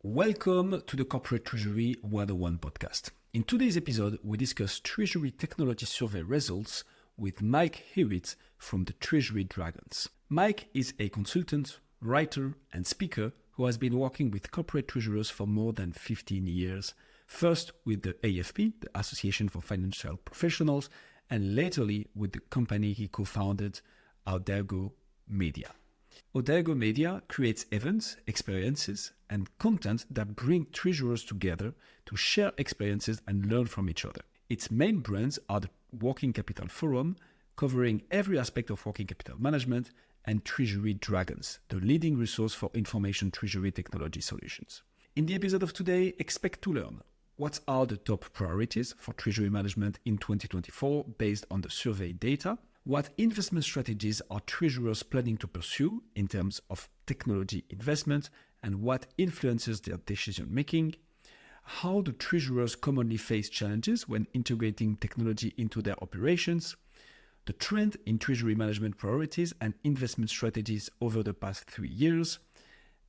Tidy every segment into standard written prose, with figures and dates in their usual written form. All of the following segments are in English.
Welcome to the Corporate Treasury 101 podcast. In today's episode, we discuss Treasury Technology Survey Results with Mike Hewitt from the Treasury Dragons. Mike is a consultant, writer, and speaker who has been working with corporate treasurers for more than 15 years, first with the AFP, the Association for Financial Professionals, and laterly with the company he co-founded, Adaugeo Media. Adaugeo Media creates events, experiences, and content that bring treasurers together to share experiences and learn from each other. Its main brands are the Working Capital Forum, covering every aspect of working capital management, and Treasury Dragons, the leading resource for information treasury technology solutions. In the episode of today, expect to learn what are the top priorities for treasury management in 2024 based on the survey data, what investment strategies are treasurers planning to pursue in terms of technology investment, and what influences their decision-making, how do treasurers commonly face challenges when integrating technology into their operations, the trend in treasury management priorities and investment strategies over the past 3 years,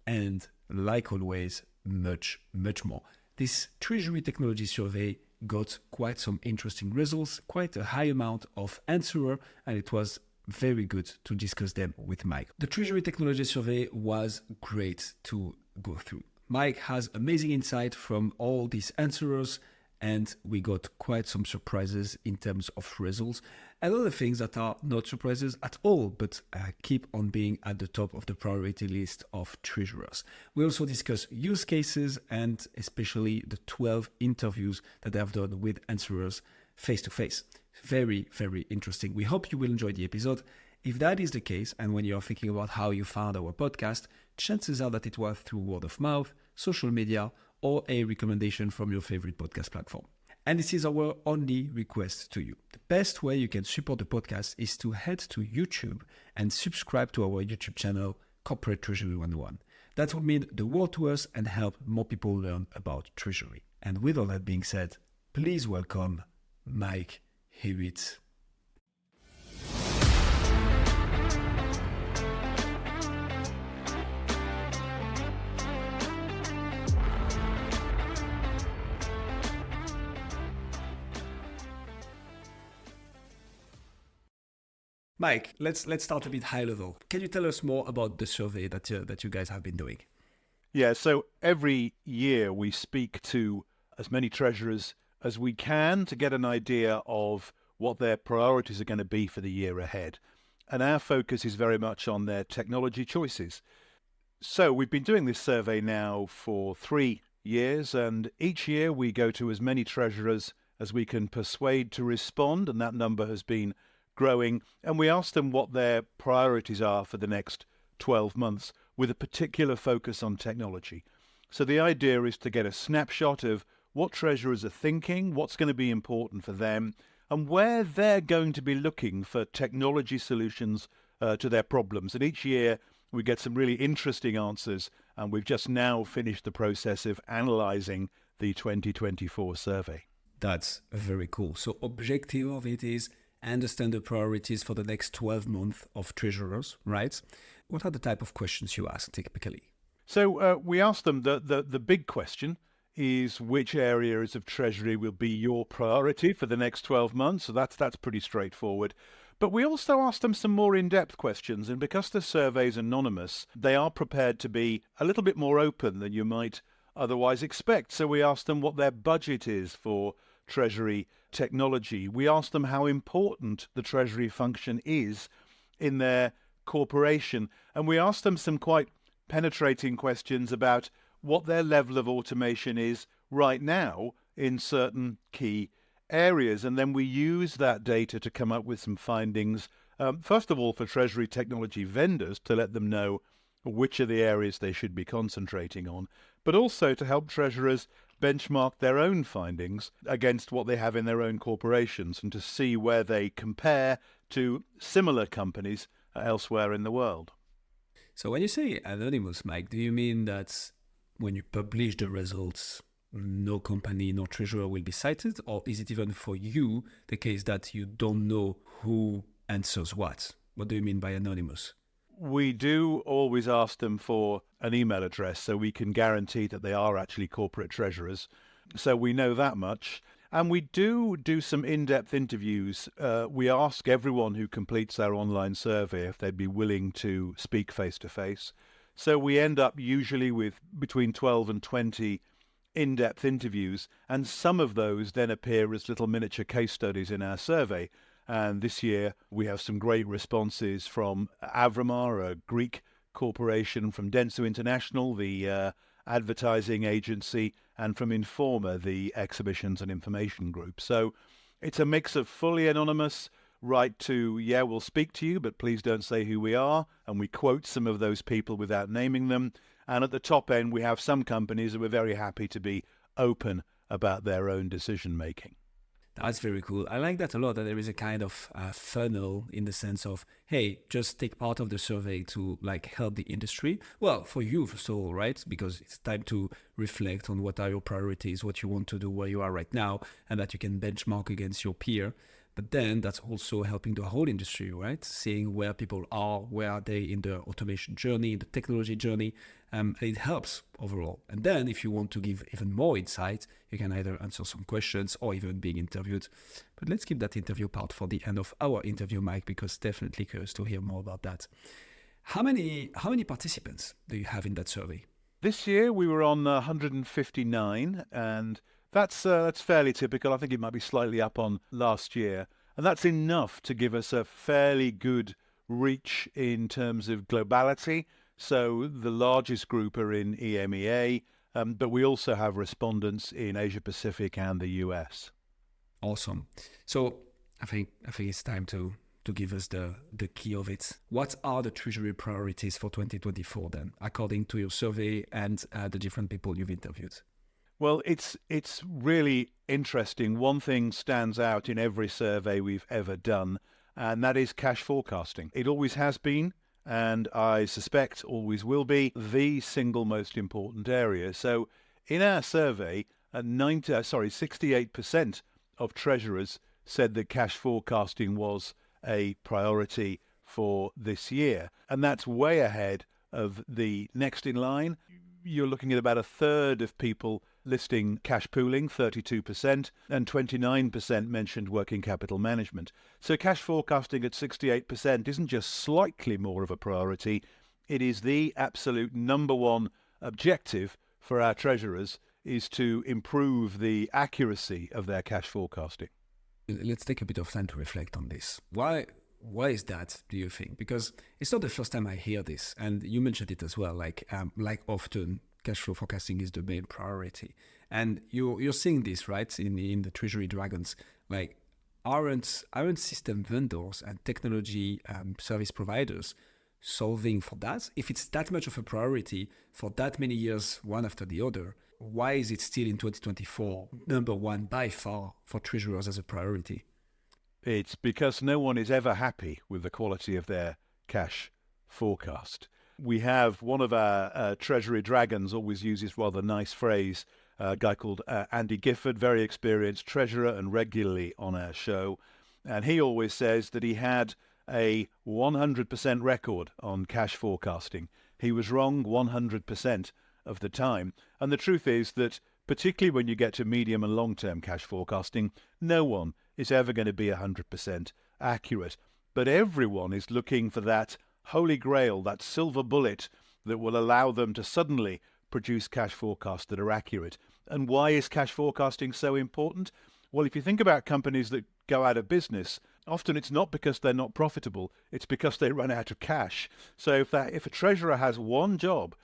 and like always, much more. This Treasury Technology Survey got quite some interesting results, quite a high amount of answers, and it was very good to discuss them with Mike. The Treasury Technology Survey was great to go through. Mike has amazing insight from all these answers, and we got quite some surprises in terms of results and other things that are not surprises at all, but keep on being at the top of the priority list of treasurers. We also discuss use cases and especially the 12 interviews that I've done with answerers face-to-face. Very, very interesting. We hope you will enjoy the episode. If that is the case, and when you're thinking about how you found our podcast, chances are that it was through word of mouth, social media, or a recommendation from your favorite podcast platform. And this is our only request to you. The best way you can support the podcast is to head to YouTube and subscribe to our YouTube channel, Corporate Treasury 101. That will mean the world to us and help more people learn about treasury. And with all that being said, please welcome Mike Hewitt. Mike, let's start a bit high level. Can you tell us more about the survey that you guys have been doing? Yeah, so every year we speak to as many treasurers as we can to get an idea of what their priorities are going to be for the year ahead. And our focus is very much on their technology choices. So we've been doing this survey now for 3 years, and each year we go to as many treasurers as we can persuade to respond, and that number has been growing, and we ask them what their priorities are for the next 12 months with a particular focus on technology. So the idea is to get a snapshot of what treasurers are thinking, what's going to be important for them, and where they're going to be looking for technology solutions to their problems. And each year we get some really interesting answers, and we've just now finished the process of analyzing the 2024 survey. That's very cool. So objective of it is understand the priorities for the next 12 months of treasurers, right? What are the type of questions you ask typically? So we asked them, the big question is which areas of treasury will be your priority for the next 12 months? So that's pretty straightforward. But we also asked them some more in-depth questions, and because the survey is anonymous, they are prepared to be a little bit more open than you might otherwise expect. So we asked them what their budget is for treasury technology. We asked them how important the treasury function is in their corporation, and we asked them some quite penetrating questions about what their level of automation is right now in certain key areas. And then we use that data to come up with some findings, first of all for treasury technology vendors to let them know which are the areas they should be concentrating on, but also to help treasurers benchmark their own findings against what they have in their own corporations and to see where they compare to similar companies elsewhere in the world. So when you say anonymous, Mike, do you mean that when you publish the results, no company, no treasurer will be cited? Or is it even for you the case that you don't know who answers what? What do you mean by anonymous? We do always ask them for an email address so we can guarantee that they are actually corporate treasurers. So we know that much. And we do some in-depth interviews. We ask everyone who completes our online survey if they'd be willing to speak face-to-face. So we end up usually with between 12 and 20 in-depth interviews, and some of those then appear as little miniature case studies in our survey. And this year we have some great responses from Avramar, a Greek corporation, from Denso International, the advertising agency, and from Informa, the exhibitions and information group. So it's a mix of fully anonymous, right to, yeah, we'll speak to you, but please don't say who we are. And we quote some of those people without naming them. And at the top end, we have some companies that we're very happy to be open about their own decision making. That's very cool. I like that a lot, that there is a kind of funnel in the sense of, hey, just take part of the survey to like help the industry. Well, for you, first of all, right? Because it's time to reflect on what are your priorities, what you want to do where you are right now, and that you can benchmark against your peer. But then that's also helping the whole industry, right? Seeing where people are, where are they in the automation journey, the technology journey. It helps overall. And then if you want to give even more insight, you can either answer some questions or even being interviewed. But let's keep that interview part for the end of our interview, Mike, because definitely curious to hear more about that. How many participants do you have in that survey? This year we were on 159, and that's fairly typical. I think it might be slightly up on last year, and that's enough to give us a fairly good reach in terms of globality. So the largest group are in EMEA, but we also have respondents in Asia Pacific and the US. Awesome. So I think it's time to give us the key of it. What are the Treasury priorities for 2024 then, according to your survey and the different people you've interviewed? Well, it's really interesting. One thing stands out in every survey we've ever done, and that is cash forecasting. It always has been, and I suspect always will be, the single most important area. So in our survey, 68% of treasurers said that cash forecasting was a priority for this year. And that's way ahead of the next in line. You're looking at about a third of people listing cash pooling, 32%, and 29% mentioned working capital management. So cash forecasting at 68% isn't just slightly more of a priority, it is the absolute number one objective for our treasurers, is to improve the accuracy of their cash forecasting. Let's take a bit of time to reflect on this. Why is that, do you think? Because it's not the first time I hear this, and you mentioned it as well, like often cash flow forecasting is the main priority. And you're seeing this, right, in the Treasury Dragons. Like, aren't system vendors and technology service providers solving for that? If it's that much of a priority for that many years, one after the other, why is it still in 2024 number one by far for treasurers as a priority? It's because no one is ever happy with the quality of their cash forecast. We have one of our Treasury Dragons always uses rather nice phrase, a guy called Andy Gifford, very experienced treasurer and regularly on our show. And he always says that he had a 100% record on cash forecasting. He was wrong 100% of the time. And the truth is that particularly when you get to medium and long-term cash forecasting, no one is ever going to be 100% accurate. But everyone is looking for that holy grail, that silver bullet that will allow them to suddenly produce cash forecasts that are accurate. And why is cash forecasting so important? Well, if you think about companies that go out of business, often it's not because they're not profitable, it's because they run out of cash. So if a treasurer has one job,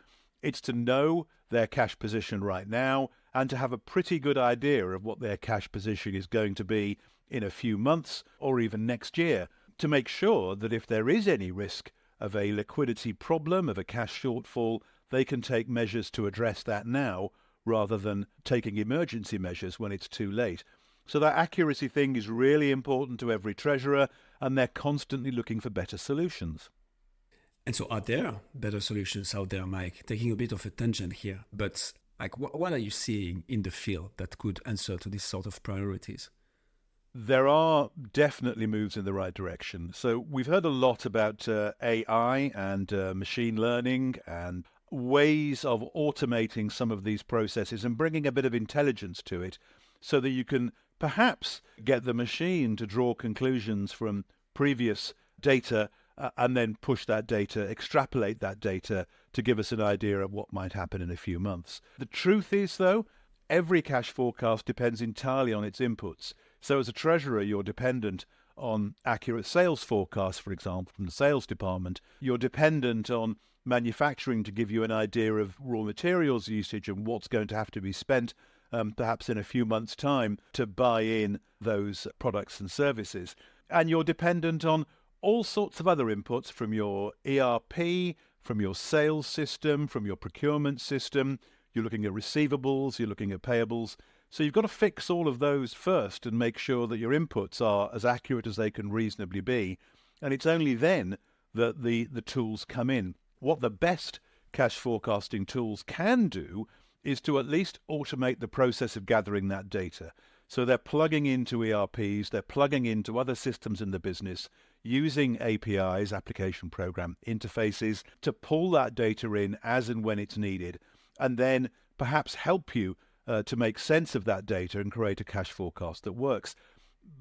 it's to know their cash position right now and to have a pretty good idea of what their cash position is going to be in a few months or even next year, to make sure that if there is any risk of a liquidity problem, of a cash shortfall, they can take measures to address that now rather than taking emergency measures when it's too late. So that accuracy thing is really important to every treasurer, and they're constantly looking for better solutions. And so are there better solutions out there, Mike? Taking a bit of a tangent here, but like what are you seeing in the field that could answer to this sort of priorities? There are definitely moves in the right direction. So we've heard a lot about AI and machine learning and ways of automating some of these processes and bringing a bit of intelligence to it so that you can perhaps get the machine to draw conclusions from previous data and then push that data, extrapolate that data to give us an idea of what might happen in a few months. The truth is, though, every cash forecast depends entirely on its inputs. So as a treasurer, you're dependent on accurate sales forecasts, for example, from the sales department. You're dependent on manufacturing to give you an idea of raw materials usage and what's going to have to be spent perhaps in a few months' time to buy in those products and services. And you're dependent on all sorts of other inputs from your ERP, from your sales system, from your procurement system. You're looking at receivables, you're looking at payables. So you've got to fix all of those first and make sure that your inputs are as accurate as they can reasonably be. And it's only then that the tools come in. What the best cash forecasting tools can do is to at least automate the process of gathering that data. So they're plugging into ERPs, they're plugging into other systems in the business, using APIs, application program interfaces, to pull that data in as and when it's needed, and then perhaps help you to make sense of that data and create a cash forecast that works.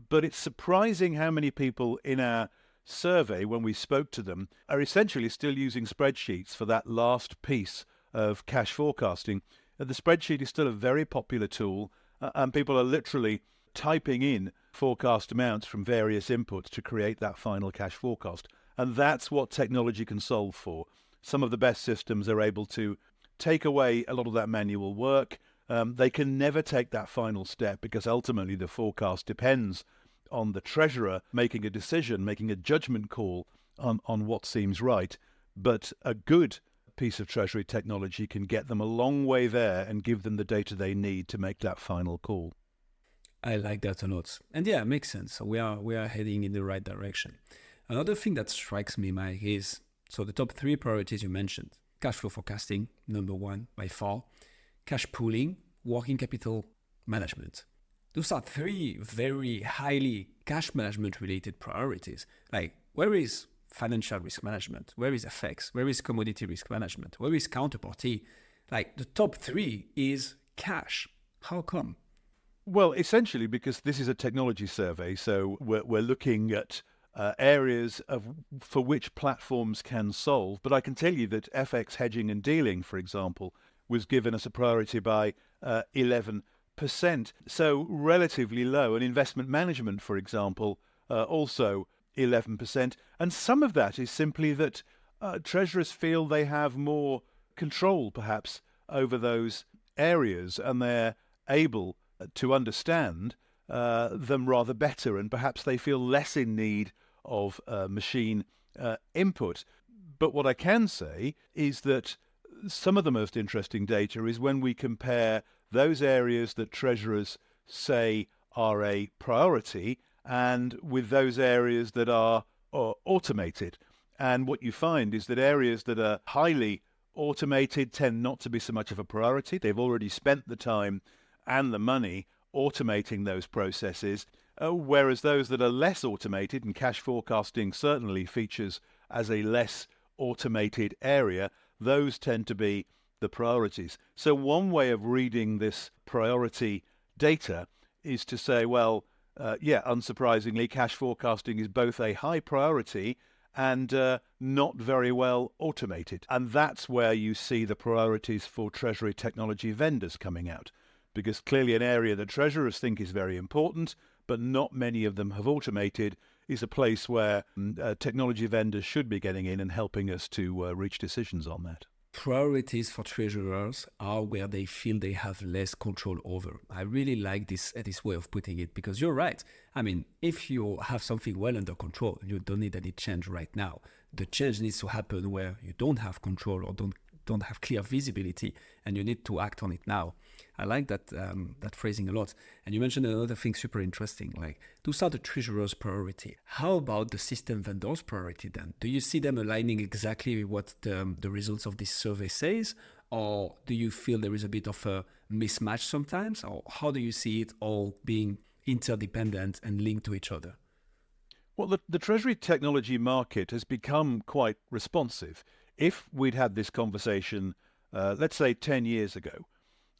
But it's surprising how many people in our survey, when we spoke to them, are essentially still using spreadsheets for that last piece of cash forecasting. The spreadsheet is still a very popular tool, and people are literally typing in forecast amounts from various inputs to create that final cash forecast. And that's what technology can solve for. Some of the best systems are able to take away a lot of that manual work. They can never take that final step because ultimately the forecast depends on the treasurer making a decision, making a judgment call on what seems right. But a good piece of treasury technology can get them a long way there and give them the data they need to make that final call. I like that a lot. And yeah, it makes sense. So we are heading in the right direction. Another thing that strikes me, Mike, is so the top three priorities you mentioned: cash flow forecasting, number one by far, cash pooling, working capital management. Those are three very highly cash management related priorities. Like, where is financial risk management? Where is FX? Where is commodity risk management? Where is counterparty? Like, the top three is cash. How come? Well, essentially because this is a technology survey, so we're looking at areas for which platforms can solve. But I can tell you that FX hedging and dealing, for example, was given as a priority by 11%, so relatively low. And investment management, for example, also 11%. And some of that is simply that treasurers feel they have more control, perhaps, over those areas, and they're able to understand them rather better, and perhaps they feel less in need of machine input. But what I can say is that some of the most interesting data is when we compare those areas that treasurers say are a priority and with those areas that are automated. And what you find is that areas that are highly automated tend not to be so much of a priority. They've already spent the time and the money automating those processes, whereas those that are less automated, and cash forecasting certainly features as a less automated area, those tend to be the priorities. So one way of reading this priority data is to say, well, unsurprisingly, cash forecasting is both a high priority and not very well automated. And that's where you see the priorities for Treasury technology vendors coming out, because clearly an area that treasurers think is very important, but not many of them have automated, is a place where technology vendors should be getting in and helping us to reach decisions on that. Priorities for treasurers are where they feel they have less control over. I really like this way of putting it, because you're right. I mean, if you have something well under control, you don't need any change right now. The change needs to happen where you don't have control or don't have clear visibility, and you need to act on it now. I like that phrasing a lot. And you mentioned another thing super interesting, like those are the treasurer's priority. How about the system vendor's priority then? Do you see them aligning exactly with what the results of this survey says? Or do you feel there is a bit of a mismatch sometimes? Or how do you see it all being interdependent and linked to each other? Well, the Treasury technology market has become quite responsive. If we'd had this conversation, let's say 10 years ago,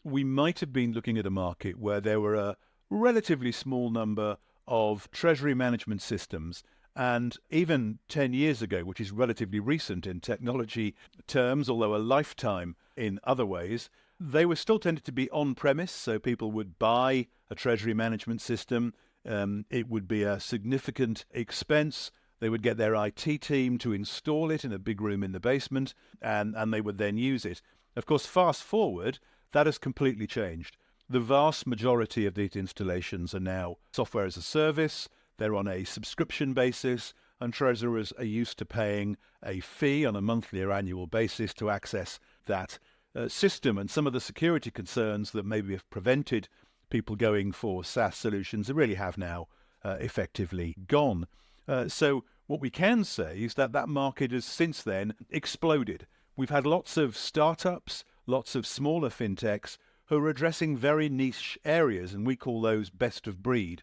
we might have been looking at a market where there were a relatively small number of treasury management systems. And even 10 years ago, which is relatively recent in technology terms, although a lifetime in other ways, they were still tended to be on-premise. So people would buy a treasury management system. It would be a significant expense. They would get their IT team to install it in a big room in the basement, and they would then use it. Of course, fast forward, that has completely changed. The vast majority of these installations are now software as a service. They're on a subscription basis, and treasurers are used to paying a fee on a monthly or annual basis to access that system. And some of the security concerns that maybe have prevented people going for SaaS solutions really have now effectively gone. So what we can say is that that market has since then exploded. We've had lots of startups, lots of smaller fintechs who are addressing very niche areas, and we call those best of breed.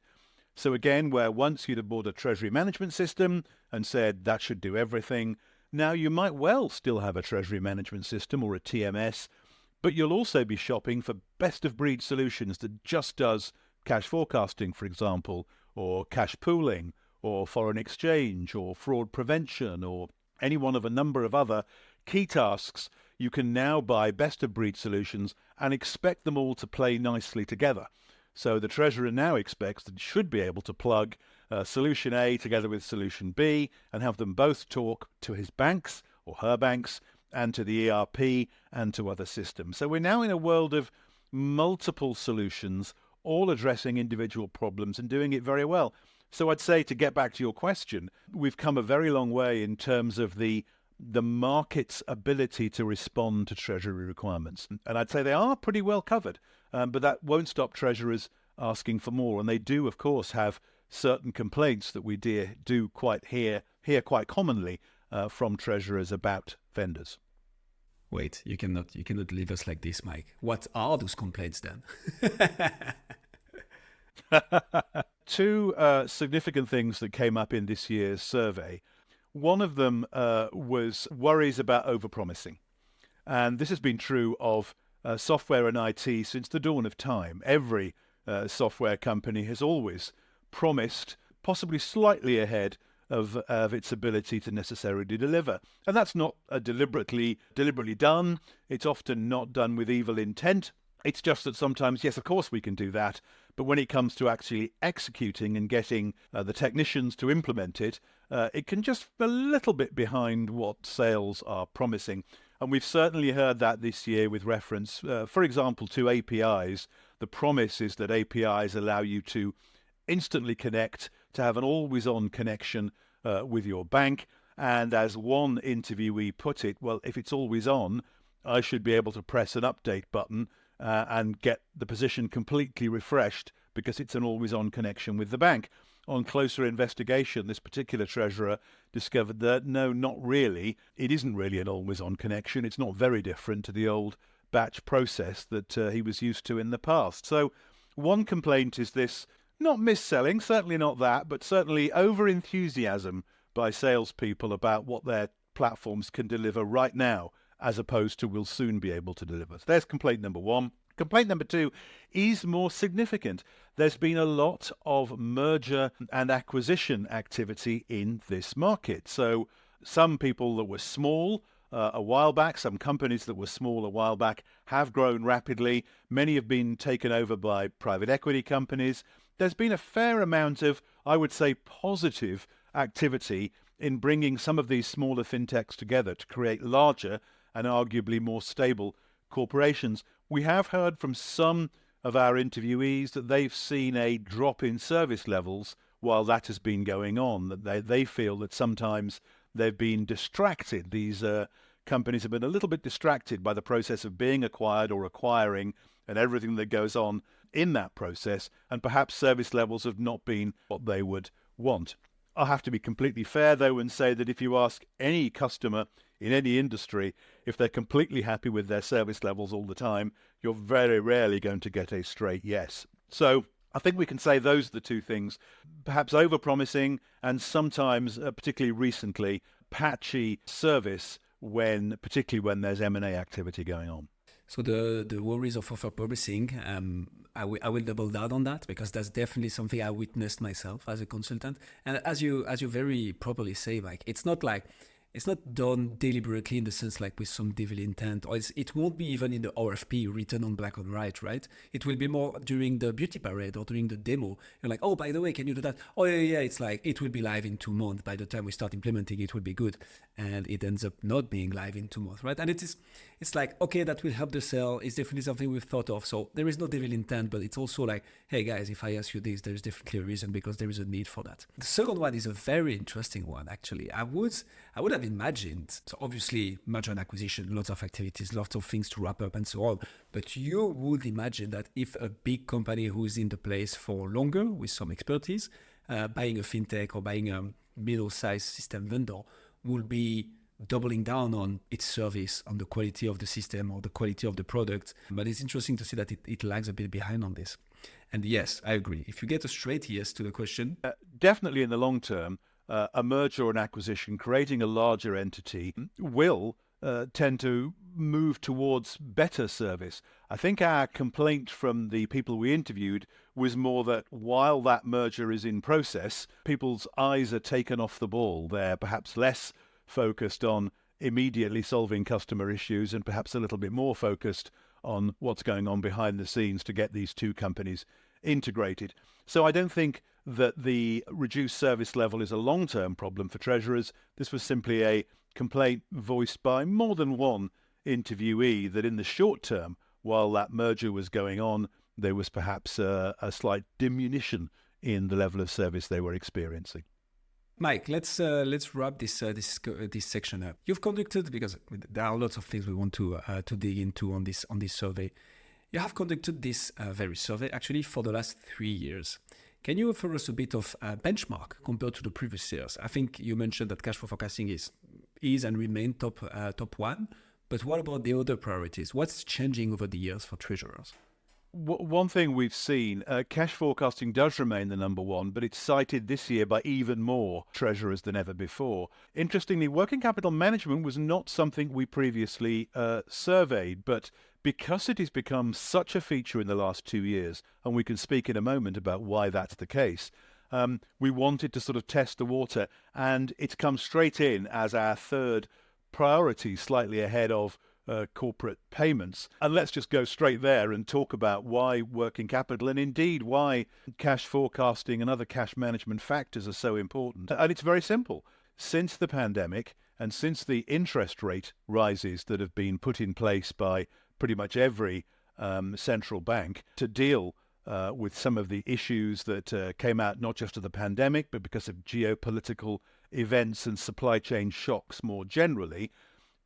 So again, where once you'd have bought a treasury management system and said that should do everything, now you might well still have a treasury management system or a TMS, but you'll also be shopping for best of breed solutions that just does cash forecasting, for example, or cash pooling, or foreign exchange, or fraud prevention, or any one of a number of other key tasks. You can now buy best of breed solutions and expect them all to play nicely together. So the treasurer now expects that it should be able to plug solution A together with solution B and have them both talk to his banks or her banks and to the ERP and to other systems. So we're now in a world of multiple solutions, all addressing individual problems and doing it very well. So I'd say, to get back to your question, we've come a very long way in terms of the market's ability to respond to treasury requirements. And I'd say they are pretty well covered, but that won't stop treasurers asking for more. And they do, of course, have certain complaints that we do quite hear quite commonly from treasurers about vendors. Wait, you cannot leave us like this, Mike. What are those complaints then? Two significant things that came up in this year's survey. One of them was worries about overpromising. And this has been true of software and IT since the dawn of time. Every software company has always promised, possibly slightly ahead of its ability to necessarily deliver. And that's not deliberately done. It's often not done with evil intent. It's just that sometimes, yes, of course we can do that. But when it comes to actually executing and getting the technicians to implement it, it can just be a little bit behind what sales are promising. And we've certainly heard that this year with reference, for example, to APIs. The promise is that APIs allow you to instantly connect, to have an always-on connection with your bank. And as one interviewee put it, well, if it's always on, I should be able to press an update button and get the position completely refreshed because it's an always-on connection with the bank. On closer investigation, this particular treasurer discovered that no, not really. It isn't really an always-on connection. It's not very different to the old batch process that he was used to in the past. So one complaint is this, not mis-selling, certainly not that, but certainly over-enthusiasm by salespeople about what their platforms can deliver right now, as opposed to will soon be able to deliver. So there's complaint number one. Complaint number two is more significant. There's been a lot of merger and acquisition activity in this market. So some people that were small a while back, some companies that were small a while back have grown rapidly. Many have been taken over by private equity companies. There's been a fair amount of, I would say, positive activity in bringing some of these smaller fintechs together to create larger and arguably more stable corporations. We have heard from some of our interviewees that they've seen a drop in service levels while that has been going on, that they feel that sometimes they've been distracted. These companies have been a little bit distracted by the process of being acquired or acquiring and everything that goes on in that process, and perhaps service levels have not been what they would want. I'll have to be completely fair, though, and say that if you ask any customer in any industry if they're completely happy with their service levels all the time, you're very rarely going to get a straight yes. So I think we can say those are the two things, perhaps over-promising and sometimes, particularly recently, patchy service particularly when there's M&A activity going on. So the worries of over-promising, I will double down on that because that's definitely something I witnessed myself as a consultant. And as you very properly say, Mike, it's not done deliberately in the sense like with some devil intent, or it won't be even in the RFP written on black on white, right? It will be more during the beauty parade or during the demo. You're like, oh, by the way, can you do that? Oh, yeah, it's like, it will be live in 2 months. By the time we start implementing, it will be good. And it ends up not being live in 2 months, right? And it's like, okay, that will help the sale. It's definitely something we've thought of. So there is no devil intent, but it's also like, hey guys, if I ask you this, there's definitely a reason because there is a need for that. The second one is a very interesting one, actually. I would have imagined, so obviously merger and acquisition, lots of activities, lots of things to wrap up and so on. But you would imagine that if a big company who's in the place for longer with some expertise, buying a fintech or buying a middle-sized system vendor will be doubling down on its service, on the quality of the system or the quality of the product. But it's interesting to see that it lags a bit behind on this. And yes, I agree. If you get a straight yes to the question. Definitely in the long term, a merger or an acquisition, creating a larger entity will tend to move towards better service. I think our complaint from the people we interviewed was more that while that merger is in process, people's eyes are taken off the ball. They're perhaps less focused on immediately solving customer issues and perhaps a little bit more focused on what's going on behind the scenes to get these two companies integrated. So I don't think that the reduced service level is a long-term problem for treasurers. This was simply a complaint voiced by more than one interviewee that in the short term, while that merger was going on, there was perhaps a slight diminution in the level of service they were experiencing. Mike, let's wrap this section up. You've conducted, because there are lots of things we want to dig into on this survey. You have conducted this very survey actually for the last 3 years. Can you offer us a bit of a benchmark compared to the previous years? I think you mentioned that cash flow forecasting is and remain top one. But what about the other priorities? What's changing over the years for treasurers? One thing we've seen, cash forecasting does remain the number one, but it's cited this year by even more treasurers than ever before. Interestingly, working capital management was not something we previously surveyed, but because it has become such a feature in the last 2 years, and we can speak in a moment about why that's the case, we wanted to sort of test the water, and it's come straight in as our third priority, slightly ahead of corporate payments. And let's just go straight there and talk about why working capital and indeed why cash forecasting and other cash management factors are so important. And it's very simple. Since the pandemic and since the interest rate rises that have been put in place by pretty much every central bank to deal with some of the issues that came out not just of the pandemic, but because of geopolitical events and supply chain shocks more generally,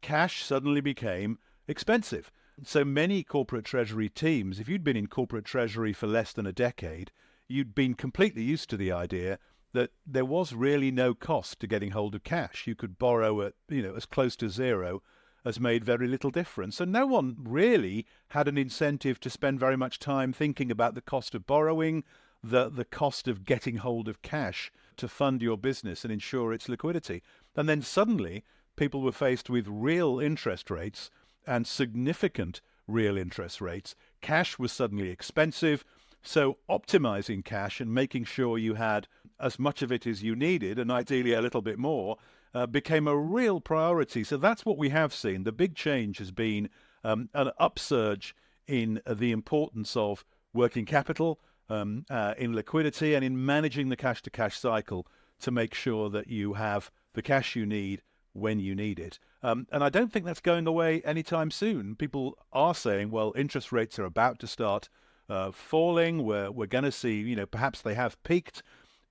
cash suddenly became expensive. So many corporate treasury teams, if you'd been in corporate treasury for less than a decade, you'd been completely used to the idea that there was really no cost to getting hold of cash. You could borrow at, as close to zero as made very little difference. And no one really had an incentive to spend very much time thinking about the cost of borrowing, the cost of getting hold of cash to fund your business and ensure its liquidity. And then suddenly people were faced with real interest rates and significant real interest rates. Cash was suddenly expensive. So optimizing cash and making sure you had as much of it as you needed, and ideally a little bit more, became a real priority. So that's what we have seen. The big change has been an upsurge in the importance of working capital, in liquidity, and in managing the cash-to-cash cycle to make sure that you have the cash you need when you need it. And I don't think that's going away anytime soon. People are saying, well, interest rates are about to start falling. We're going to see, perhaps they have peaked.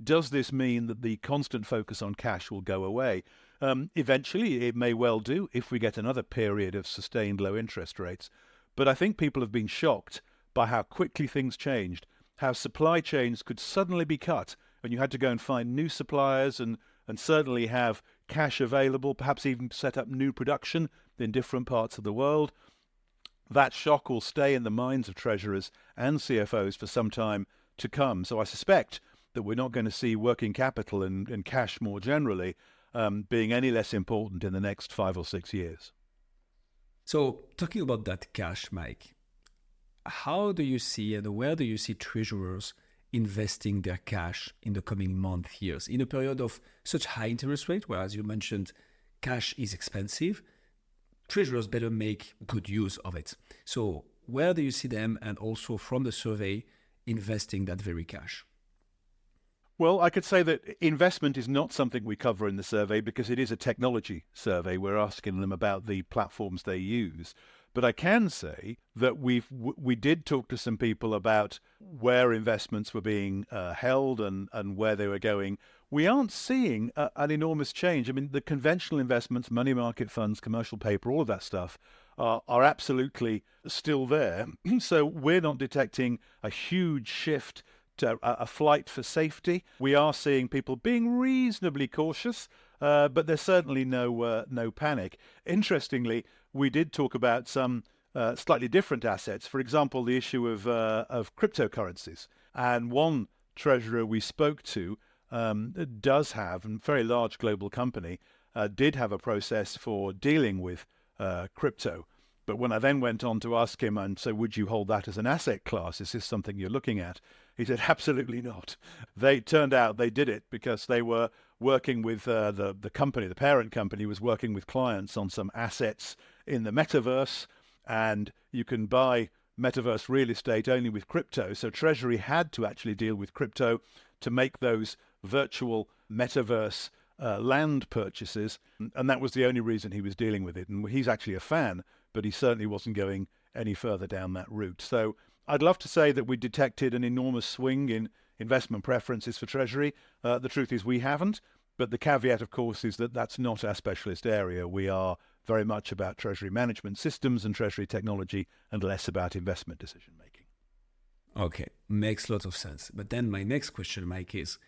Does this mean that the constant focus on cash will go away? Eventually, it may well do if we get another period of sustained low interest rates. But I think people have been shocked by how quickly things changed, how supply chains could suddenly be cut, and you had to go and find new suppliers and certainly have cash available, perhaps even set up new production in different parts of the world. That shock will stay in the minds of treasurers and CFOs for some time to come. So I suspect that we're not going to see working capital and cash more generally being any less important in the next 5 or 6 years. So talking about that cash, Mike, how do you see and where do you see treasurers investing their cash in the coming months, years, in a period of such high interest rate, where, as you mentioned, cash is expensive? Treasurers better make good use of it. So where do you see them, and also from the survey, investing that very cash? Well, I could say that investment is not something we cover in the survey because it is a technology survey. We're asking them about the platforms they use. But I can say that we did talk to some people about where investments were being held and where they were going. We aren't seeing an enormous change. I mean, the conventional investments, money market funds, commercial paper, all of that stuff are absolutely still there. So we're not detecting a huge shift to a flight for safety. We are seeing people being reasonably cautious, but there's certainly no panic. Interestingly, we did talk about some slightly different assets. For example, the issue of cryptocurrencies. And one treasurer we spoke to does have, and a very large global company, did have a process for dealing with crypto. But when I then went on to ask him, and so would you hold that as an asset class? Is this something you're looking at? He said, absolutely not. They turned out they did it because they were working with the company, the parent company was working with clients on some assets in the metaverse, and you can buy metaverse real estate only with crypto. So Treasury had to actually deal with crypto to make those virtual metaverse land purchases. And that was the only reason he was dealing with it. And he's actually a fan, but he certainly wasn't going any further down that route. So I'd love to say that we detected an enormous swing in investment preferences for Treasury. The truth is we haven't, but the caveat, of course, is that that's not our specialist area. We are very much about Treasury management systems and Treasury technology and less about investment decision making. Okay, makes a lot of sense. But then my next question, Mike, is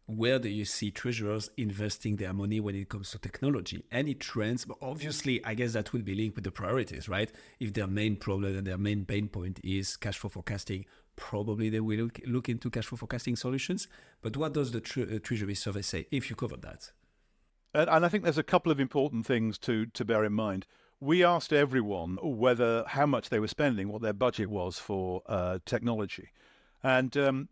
where do you see treasurers investing their money when it comes to technology? Any trends? But obviously, I guess that will be linked with the priorities, right? If their main problem and their main pain point is cash flow forecasting, probably they will look into cash flow forecasting solutions. But what does the Treasury survey say, if you covered that? And I think there's a couple of important things to bear in mind. We asked everyone how much they were spending, what their budget was for technology. And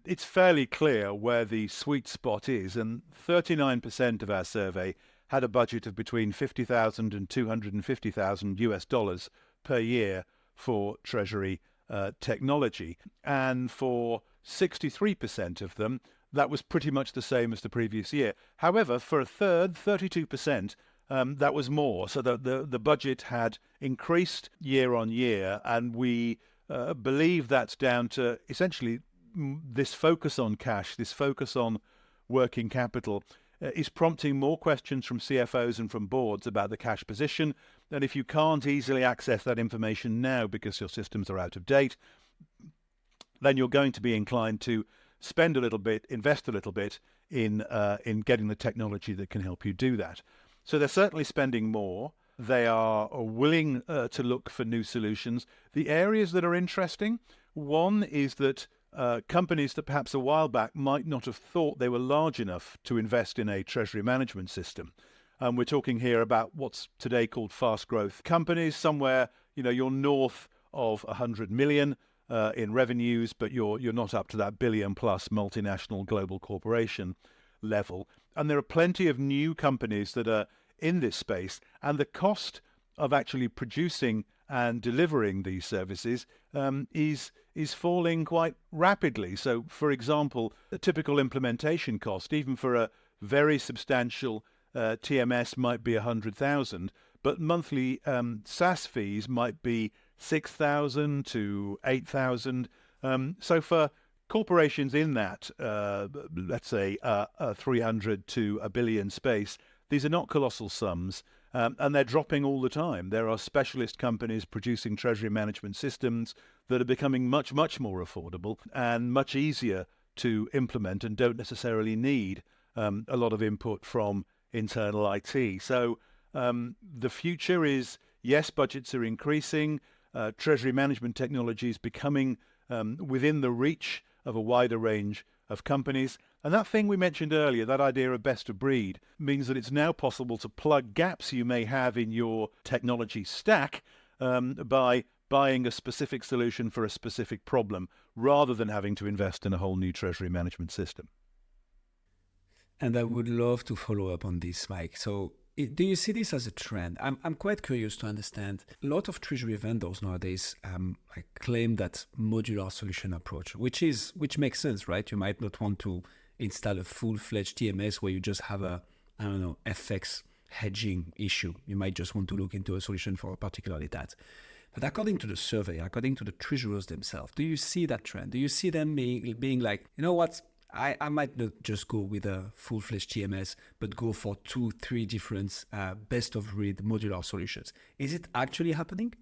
it's fairly clear where the sweet spot is. And 39% of our survey had a budget of between $50,000 and $250,000 US per year for Treasury technology. And for 63% of them, that was pretty much the same as the previous year. However, for a third, 32%, that was more. So the budget had increased year on year, and we believe that's down to essentially this focus on cash, this focus on working capital is prompting more questions from CFOs and from boards about the cash position. And if you can't easily access that information now because your systems are out of date, then you're going to be inclined to spend a little bit, invest a little bit in getting the technology that can help you do that. So they're certainly spending more. They are willing to look for new solutions. The areas that are interesting, one is that companies that perhaps a while back might not have thought they were large enough to invest in a treasury management system. We're talking here about what's today called fast growth companies, somewhere, you're north of 100 million in revenues, but you're not up to that billion plus multinational global corporation level. And there are plenty of new companies that are in this space, and the cost of actually producing and delivering these services is falling quite rapidly. So, for example, the typical implementation cost, even for a very substantial TMS, might be 100,000, but monthly SaaS fees might be 6,000 to 8,000. So for corporations in that, let's say 300 to a billion space, these are not colossal sums. And they're dropping all the time. There are specialist companies producing treasury management systems that are becoming much, much more affordable and much easier to implement and don't necessarily need a lot of input from internal IT. So the future is, yes, budgets are increasing. Treasury management technology is becoming within the reach of a wider range of companies. And that thing we mentioned earlier, that idea of best of breed, means that it's now possible to plug gaps you may have in your technology stack by buying a specific solution for a specific problem, rather than having to invest in a whole new treasury management system. And I would love to follow up on this, Mike. So do you see this as a trend? I'm quite curious to understand. A lot of treasury vendors nowadays claim that modular solution approach, which makes sense, right? You might not want to install a full-fledged TMS where you just have FX hedging issue. You might just want to look into a solution for particularly that. But according to the survey, according to the treasurers themselves, do you see that trend? Do you see them being like, you know what? I might not just go with a full-fledged TMS, but go for 2-3 different best-of-breed modular solutions. Is it actually happening?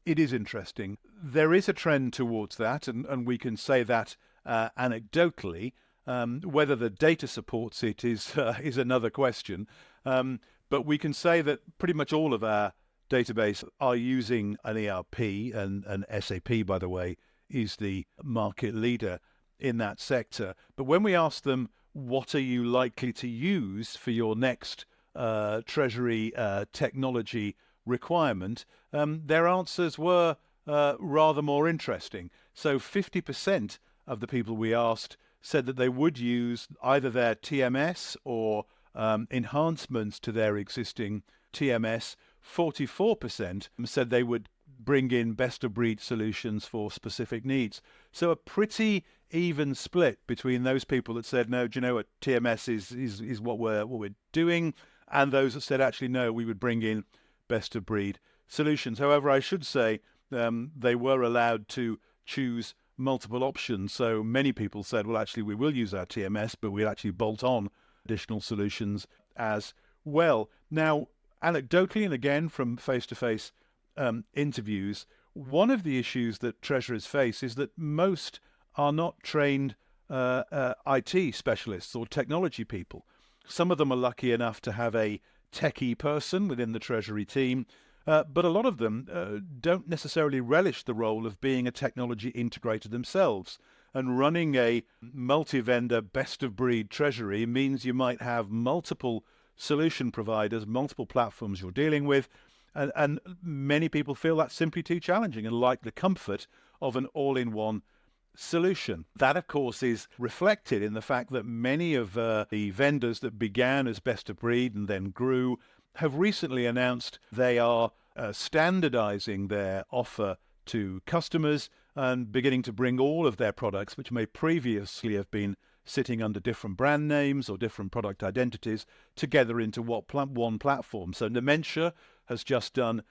It is interesting. There is a trend towards that, and we can say that anecdotally. Whether the data supports it is another question. But we can say that pretty much all of our database are using an ERP, and SAP, by the way, is the market leader in that sector. But when we ask them, what are you likely to use for your next treasury technology requirement, their answers were rather more interesting. So 50% of the people we asked said that they would use either their TMS or enhancements to their existing TMS. 44% said they would bring in best-of-breed solutions for specific needs. So a pretty even split between those people that said, no, do you know what, TMS is what we're doing, and those that said, actually, no, we would bring in best-of-breed solutions. However, I should say they were allowed to choose multiple options. So many people said, well, actually, we will use our TMS, but we'll actually bolt on additional solutions as well. Now, anecdotally, and again from face-to-face interviews, one of the issues that treasurers face is that most are not trained IT specialists or technology people. Some of them are lucky enough to have a techie person within the treasury team, but a lot of them don't necessarily relish the role of being a technology integrator themselves. And running a multi-vendor best-of-breed treasury means you might have multiple solution providers, multiple platforms you're dealing with, and many people feel that's simply too challenging and like the comfort of an all-in-one solution. That, of course, is reflected in the fact that many of the vendors that began as best-of-breed and then grew have recently announced they are standardizing their offer to customers and beginning to bring all of their products, which may previously have been sitting under different brand names or different product identities, together into one platform. So Dementia has just done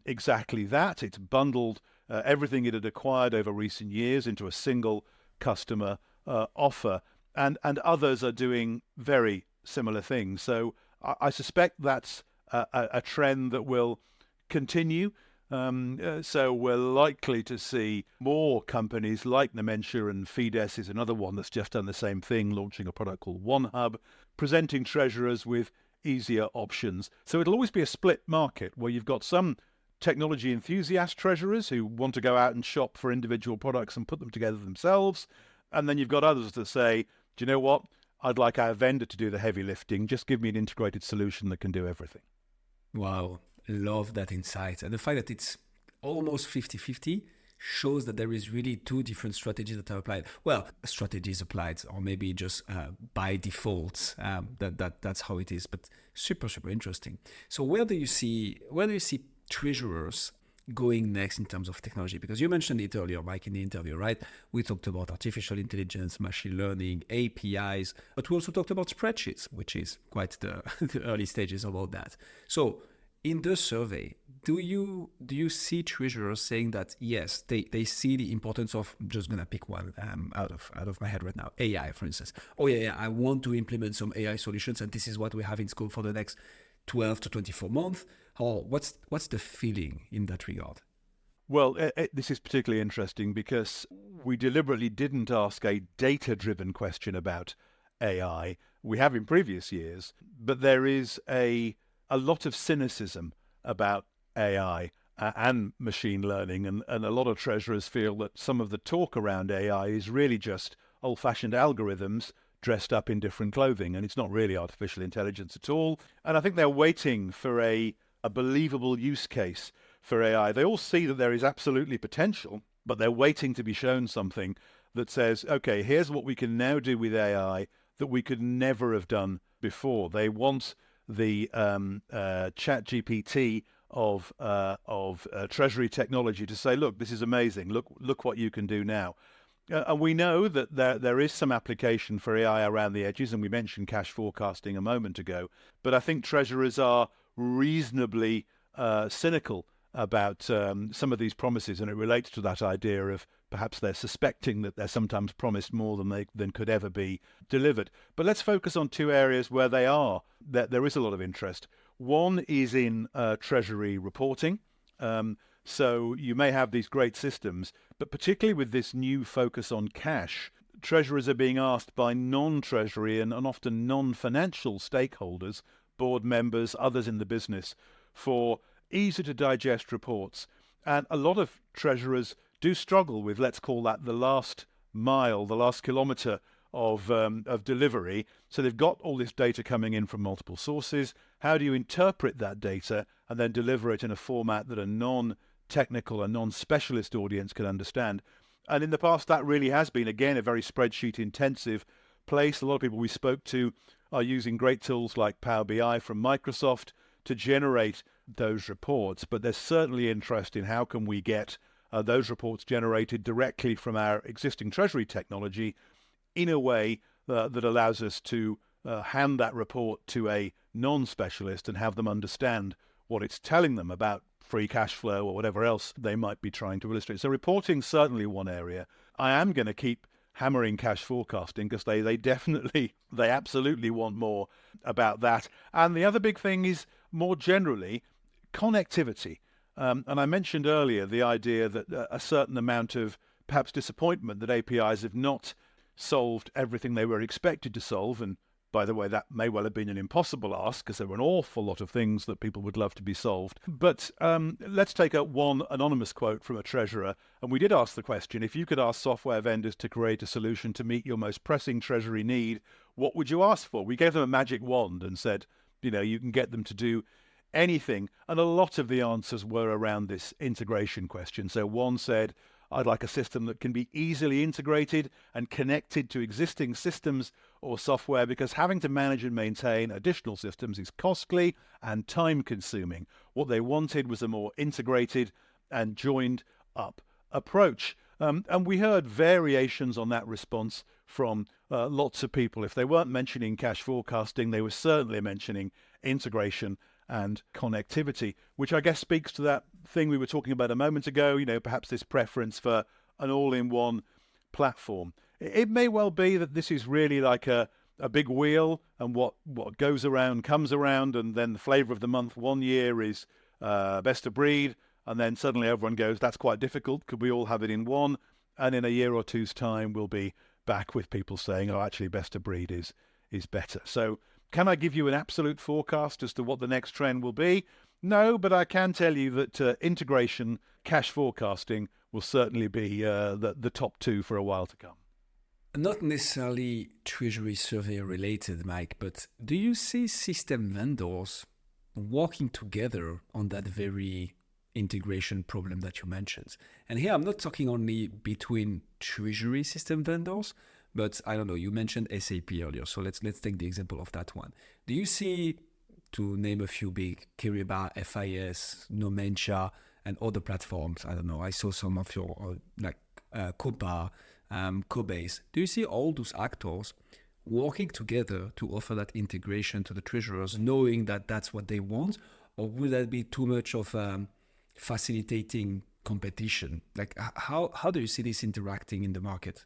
exactly that. It's bundled everything it had acquired over recent years into a single customer offer, and others are doing very similar things. So I suspect that's a trend that will continue. So we're likely to see more companies like Dementia, and Fides is another one that's just done the same thing, launching a product called OneHub, presenting treasurers with easier options. So it'll always be a split market where you've got some technology enthusiast treasurers who want to go out and shop for individual products and put them together themselves. And then you've got others that say, do you know what? I'd like our vendor to do the heavy lifting. Just give me an integrated solution that can do everything. Wow. Love that insight. And the fact that it's almost 50-50 shows that there is really two different strategies that are applied. Well, strategies applied, or maybe just by default. That's how it is. But super, super interesting. So where do you see treasurers going next in terms of technology? Because you mentioned it earlier, Mike, in the interview, right? We talked about artificial intelligence, machine learning, APIs, but we also talked about spreadsheets, which is quite the early stages about that. So in the survey, do you see treasurers saying that yes, they see the importance of, I'm just gonna pick one out of my head right now, AI, for instance. Oh yeah, I want to implement some AI solutions, and this is what we have in scope for the next 12 to 24 months. Or what's the feeling in that regard? Well, this is particularly interesting because we deliberately didn't ask a data-driven question about AI. We have in previous years, but there is a lot of cynicism about AI. and machine learning. And a lot of treasurers feel that some of the talk around AI is really just old-fashioned algorithms dressed up in different clothing, and it's not really artificial intelligence at all. And I think they're waiting for a believable use case for AI. They all see that there is absolutely potential, but they're waiting to be shown something that says, okay, here's what we can now do with AI that we could never have done before. They want the chat GPT of Treasury Technology to say, look, this is amazing. Look what you can do now. And we know that there is some application for AI around the edges, and we mentioned cash forecasting a moment ago. But I think treasurers are reasonably cynical about some of these promises, and it relates to that idea of perhaps they're suspecting that they're sometimes promised more than could ever be delivered. But let's focus on two areas where there is a lot of interest. One is in treasury reporting. So you may have these great systems, but particularly with this new focus on cash, treasurers are being asked by non-treasury and often non-financial stakeholders, board members, others in the business, for easy to digest reports. And a lot of treasurers do struggle with, let's call that the last mile, the last kilometre of delivery. So they've got all this data coming in from multiple sources. How do you interpret that data and then deliver it in a format that a non-technical, a non-specialist audience can understand? And in the past, that really has been, again, a very spreadsheet-intensive place. A lot of people we spoke to are using great tools like Power BI from Microsoft to generate those reports. But there's certainly interest in how can we get those reports generated directly from our existing Treasury technology in a way that allows us to hand that report to a non-specialist and have them understand what it's telling them about free cash flow or whatever else they might be trying to illustrate. So reporting certainly one area. I am going to keep hammering cash forecasting because they absolutely want more about that. And the other big thing is more generally connectivity. And I mentioned earlier the idea that a certain amount of perhaps disappointment that APIs have not solved everything they were expected to solve. And by the way, that may well have been an impossible ask because there were an awful lot of things that people would love to be solved. But let's take one anonymous quote from a treasurer. And we did ask the question, if you could ask software vendors to create a solution to meet your most pressing treasury need, what would you ask for? We gave them a magic wand and said, you can get them to do anything. And a lot of the answers were around this integration question. So one said, I'd like a system that can be easily integrated and connected to existing systems or software, because having to manage and maintain additional systems is costly and time consuming. What they wanted was a more integrated and joined up approach. And we heard variations on that response from lots of people. If they weren't mentioning cash forecasting, they were certainly mentioning integration and connectivity, which I guess speaks to that thing we were talking about a moment ago, perhaps this preference for an all-in-one platform. It may well be that this is really like a big wheel, and what goes around comes around, and then the flavor of the month one year is best of breed, and then suddenly everyone goes, that's quite difficult, could we all have it in one? And in a year or two's time, we'll be back with people saying, oh, actually best of breed is better. So can I give you an absolute forecast as to what the next trend will be? No, but I can tell you that integration, cash forecasting will certainly be the top two for a while to come. Not necessarily Treasury survey related, Mike, but do you see system vendors working together on that very integration problem that you mentioned? And here I'm not talking only between Treasury system vendors, but I don't know, you mentioned SAP earlier, so let's take the example of that one. Do you see, to name a few big, Kyriba, FIS, Nomentia, and other platforms, I don't know, I saw some of your, Copa, Cobase. Do you see all those actors working together to offer that integration to the treasurers, knowing that that's what they want? Or would that be too much of facilitating competition? Like, how do you see this interacting in the market?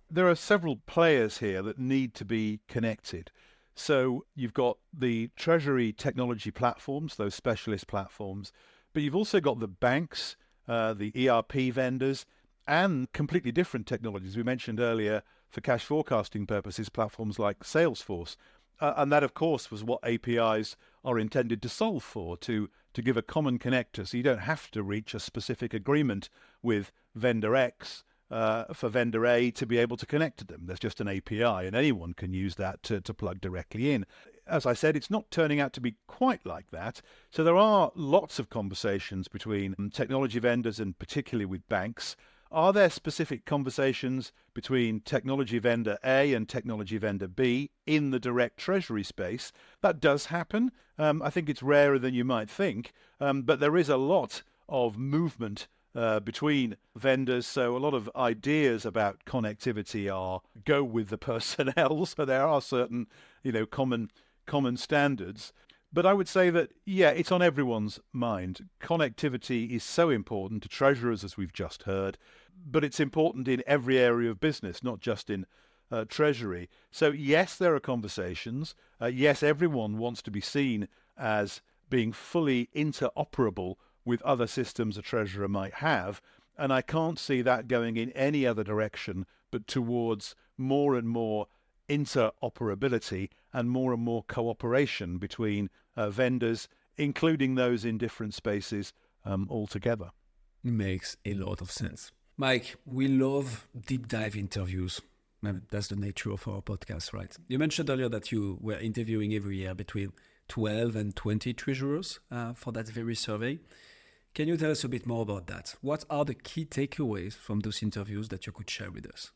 There are several players here that need to be connected. So you've got the Treasury technology platforms, those specialist platforms, but you've also got the banks, the ERP vendors, and completely different technologies. We mentioned earlier, for cash forecasting purposes, platforms like Salesforce. And that, of course, was what APIs are intended to solve for, to to give a common connector so you don't have to reach a specific agreement with vendor X for vendor A to be able to connect to them. There's just an API and anyone can use that to plug directly in. As I said, it's not turning out to be quite like that. So there are lots of conversations between technology vendors and particularly with banks. Are there specific conversations between technology vendor A and technology vendor B in the direct treasury space? That does happen. I think it's rarer than you might think, but there is a lot of movement between vendors. So a lot of ideas about connectivity go with the personnel. So there are certain, common standards. But I would say that, yeah, it's on everyone's mind. Connectivity is so important to treasurers, as we've just heard, but it's important in every area of business, not just in treasury. So yes, there are conversations. Yes, everyone wants to be seen as being fully interoperable with other systems a treasurer might have. And I can't see that going in any other direction but towards more and more interoperability and more cooperation between vendors, including those in different spaces altogether. Makes a lot of sense. Mike, we love deep dive interviews. That's the nature of our podcast, right? You mentioned earlier that you were interviewing every year between 12 and 20 treasurers for that very survey. Can you tell us a bit more about that? What are the key takeaways from those interviews that you could share with us?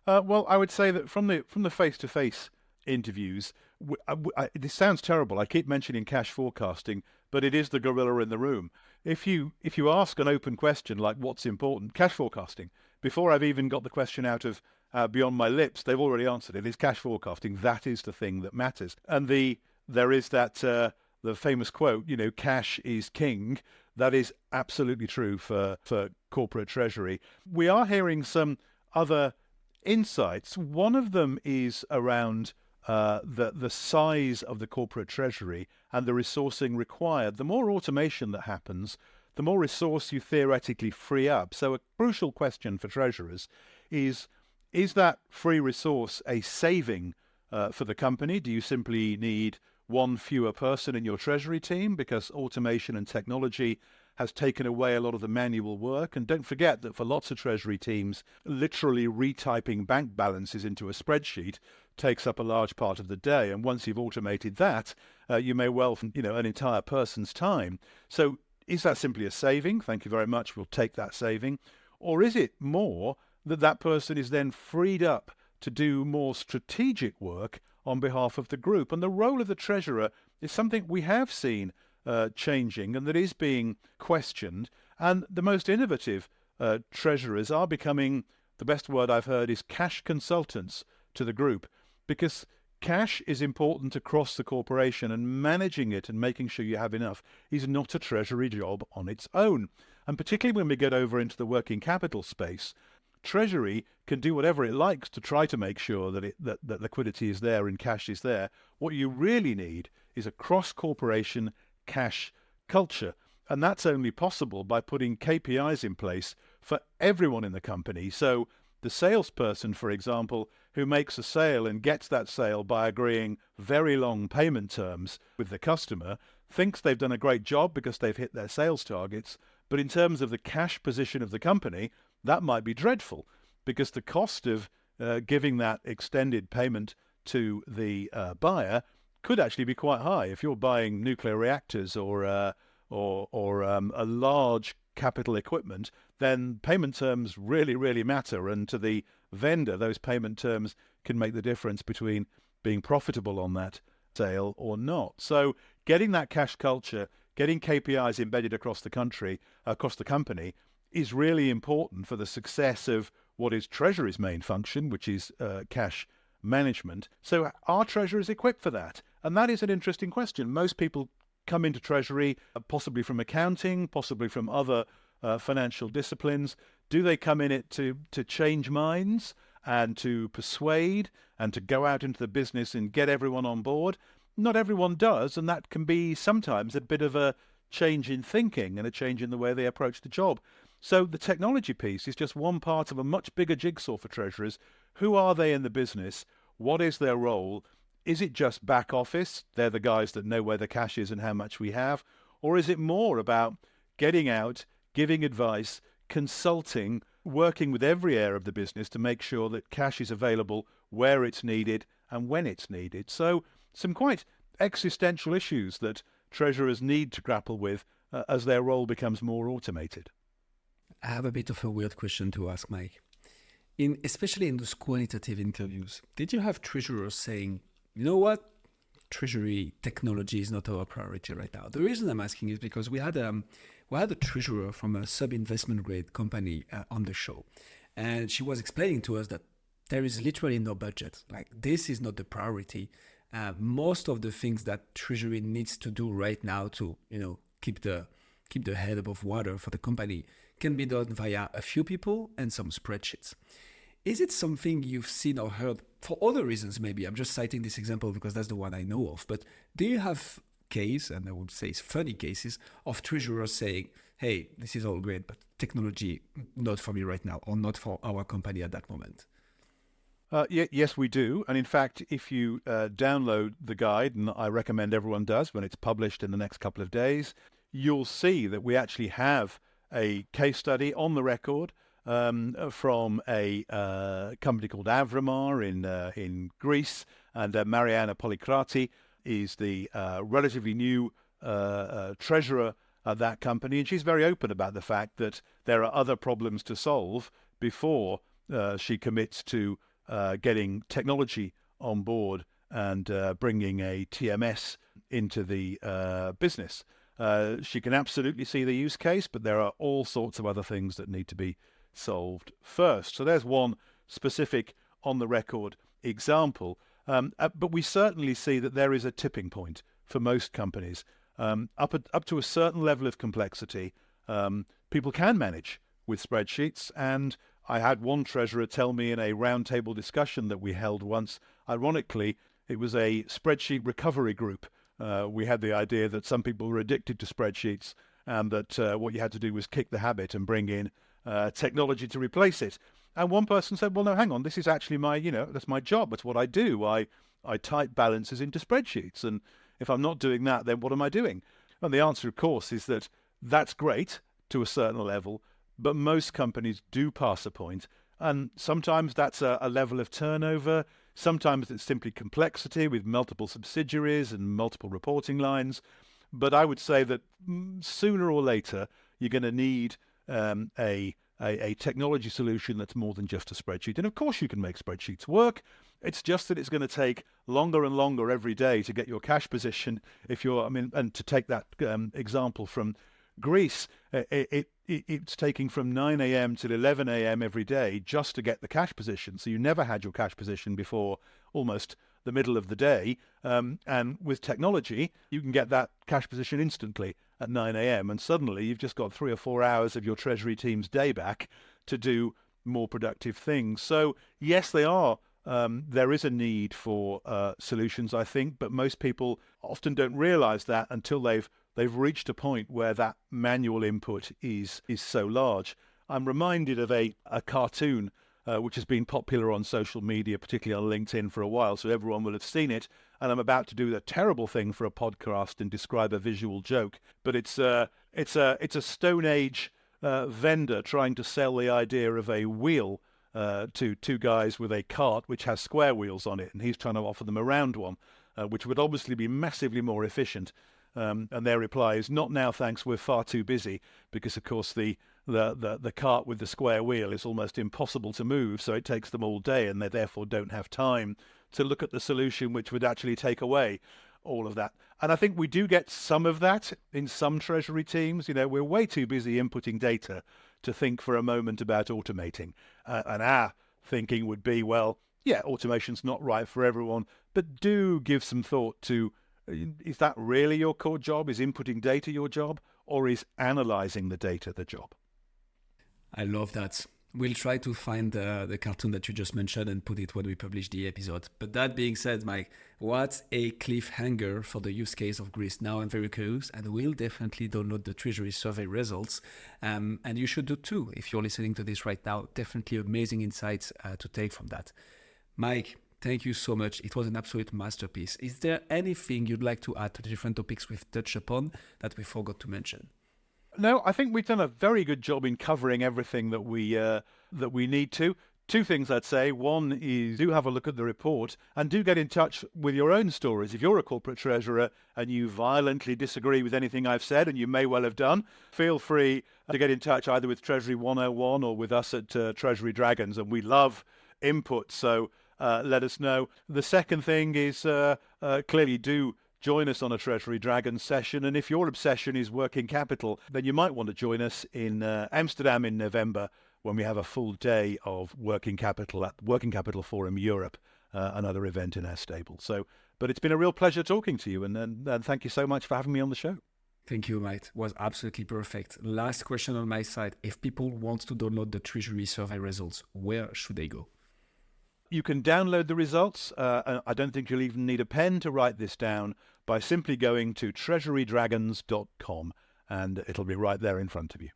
Well, I would say that from the face-to-face interviews, this sounds terrible. I keep mentioning cash forecasting, but it is the gorilla in the room. If you ask an open question like what's important, cash forecasting, before I've even got the question out of beyond my lips, they've already answered it. It's cash forecasting. That is the thing that matters. And there is that the famous quote, cash is king. That is absolutely true for corporate treasury. We are hearing some other insights. One of them is around the size of the corporate treasury and the resourcing required. The more automation that happens, the more resource you theoretically free up. So a crucial question for treasurers is that free resource a saving for the company? Do you simply need one fewer person in your treasury team because automation and technology has taken away a lot of the manual work? And don't forget that for lots of treasury teams, literally retyping bank balances into a spreadsheet takes up a large part of the day. And once you've automated that, you may well, an entire person's time. So is that simply a saving? Thank you very much. We'll take that saving. Or is it more that person is then freed up to do more strategic work on behalf of the group? And the role of the treasurer is something we have seen changing and that is being questioned. And the most innovative treasurers are becoming, the best word I've heard is cash consultants to the group, because cash is important across the corporation, and managing it and making sure you have enough is not a treasury job on its own. And particularly when we get over into the working capital space, Treasury can do whatever it likes to try to make sure that liquidity is there and cash is there. What you really need is a cross-corporation cash culture. And that's only possible by putting KPIs in place for everyone in the company. So the salesperson, for example, who makes a sale and gets that sale by agreeing very long payment terms with the customer, thinks they've done a great job because they've hit their sales targets. But in terms of the cash position of the company, that might be dreadful, because the cost of giving that extended payment to the buyer could actually be quite high. If you're buying nuclear reactors or a large capital equipment, then payment terms really, really matter. And to the vendor, those payment terms can make the difference between being profitable on that sale or not. So getting that cash culture, getting KPIs embedded across the company, is really important for the success of what is Treasury's main function, which is cash management. So are treasurers equipped for that? And that is an interesting question. Most people come into Treasury possibly from accounting, possibly from other financial disciplines. Do they come in it to change minds and to persuade and to go out into the business and get everyone on board? Not everyone does, and that can be sometimes a bit of a change in thinking and a change in the way they approach the job. So the technology piece is just one part of a much bigger jigsaw for treasurers. Who are they in the business? What is their role? Is it just back office? They're the guys that know where the cash is and how much we have. Or is it more about getting out, giving advice, consulting, working with every area of the business to make sure that cash is available where it's needed and when it's needed? So some quite existential issues that treasurers need to grapple with as their role becomes more automated. I have a bit of a weird question to ask, Mike. Especially in those qualitative interviews, did you have treasurers saying, you know what, treasury technology is not our priority right now? The reason I'm asking is because we had a treasurer from a sub-investment grade company on the show, and she was explaining to us that there is literally no budget. Like, this is not the priority. Most of the things that treasury needs to do right now to, keep the head above water for the company can be done via a few people and some spreadsheets. Is it something you've seen or heard for other reasons? Maybe I'm just citing this example because that's the one I know of. But do you have case, and I would say it's funny cases, of treasurers saying, hey, this is all great, but technology not for me right now, or not for our company at that moment? Yes, we do. And in fact, if you download the guide, and I recommend everyone does when it's published in the next couple of days, you'll see that we actually have a case study on the record from a company called Avramar in Greece, and Mariana Polykrati is the relatively new treasurer at that company, and she's very open about the fact that there are other problems to solve before she commits to getting technology on board and bringing a TMS into the business. She can absolutely see the use case, but there are all sorts of other things that need to be solved first. So there's one specific on the record example. But we certainly see that there is a tipping point for most companies. Up to a certain level of complexity, people can manage with spreadsheets. And I had one treasurer tell me in a roundtable discussion that we held once, ironically, it was a spreadsheet recovery group. We had the idea that some people were addicted to spreadsheets and that what you had to do was kick the habit and bring in technology to replace it. And one person said, well, no, hang on, this is actually that's my job. That's what I do. I type balances into spreadsheets. And if I'm not doing that, then what am I doing? And the answer, of course, is that that's great to a certain level, but most companies do pass a point. And sometimes that's a level of turnover. Sometimes it's simply complexity with multiple subsidiaries and multiple reporting lines. But I would say that sooner or later, you're going to need a technology solution that's more than just a spreadsheet. And of course you can make spreadsheets work. It's just that it's going to take longer and longer every day to get your cash position. And to take that example from Greece, it's taking from 9 a.m. till 11 a.m. every day just to get the cash position. So you never had your cash position before almost the middle of the day. And with technology, you can get that cash position instantly at 9 a.m. And suddenly you've just got 3 or 4 hours of your treasury team's day back to do more productive things. So yes, there is a need for solutions, I think, but most people often don't realize that until they've reached a point where that manual input is so large. I'm reminded of a cartoon which has been popular on social media, particularly on LinkedIn, for a while, so everyone will have seen it. And I'm about to do a terrible thing for a podcast and describe a visual joke, but it's a Stone Age vendor trying to sell the idea of a wheel to two guys with a cart which has square wheels on it, and he's trying to offer them a round one, which would obviously be massively more efficient. And their reply is, not now, thanks, we're far too busy, because of course the cart with the square wheel is almost impossible to move, so it takes them all day, and they therefore don't have time to look at the solution which would actually take away all of that. And I think we do get some of that in some treasury teams. We're way too busy inputting data to think for a moment about automating. And our thinking would be, well, yeah, automation's not right for everyone, but do give some thought to, is that really your core job? Is inputting data your job? Or is analyzing the data the job? I love that. We'll try to find the cartoon that you just mentioned and put it when we publish the episode. But that being said, Mike, what a cliffhanger for the use case of Greece. Now I'm very curious, and we'll definitely download the Treasury Survey Results. And you should do too if you're listening to this right now. Definitely amazing insights to take from that. Mike, Thank you so much. It was an absolute masterpiece. Is there anything you'd like to add to the different topics we've touched upon that we forgot to mention? No, I think we've done a very good job in covering everything that we need to. Two things I'd say. One is do have a look at the report and do get in touch with your own stories. If you're a corporate treasurer and you violently disagree with anything I've said, and you may well have done, feel free to get in touch either with Treasury 101 or with us at Treasury Dragons, and we love input. So let us know. The second thing is clearly do join us on a Treasury Dragons session. And if your obsession is working capital, then you might want to join us in Amsterdam in November when we have a full day of working capital at Working Capital Forum Europe, another event in our stable. But it's been a real pleasure talking to you, and thank you so much for having me on the show. Thank you, Mike. It was absolutely perfect. Last question on my side. If people want to download the Treasury survey results, where should they go? You can download the results. I don't think you'll even need a pen to write this down by simply going to treasurydragons.com, and it'll be right there in front of you.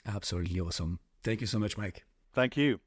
Absolutely awesome. Thank you so much, Mike. Thank you.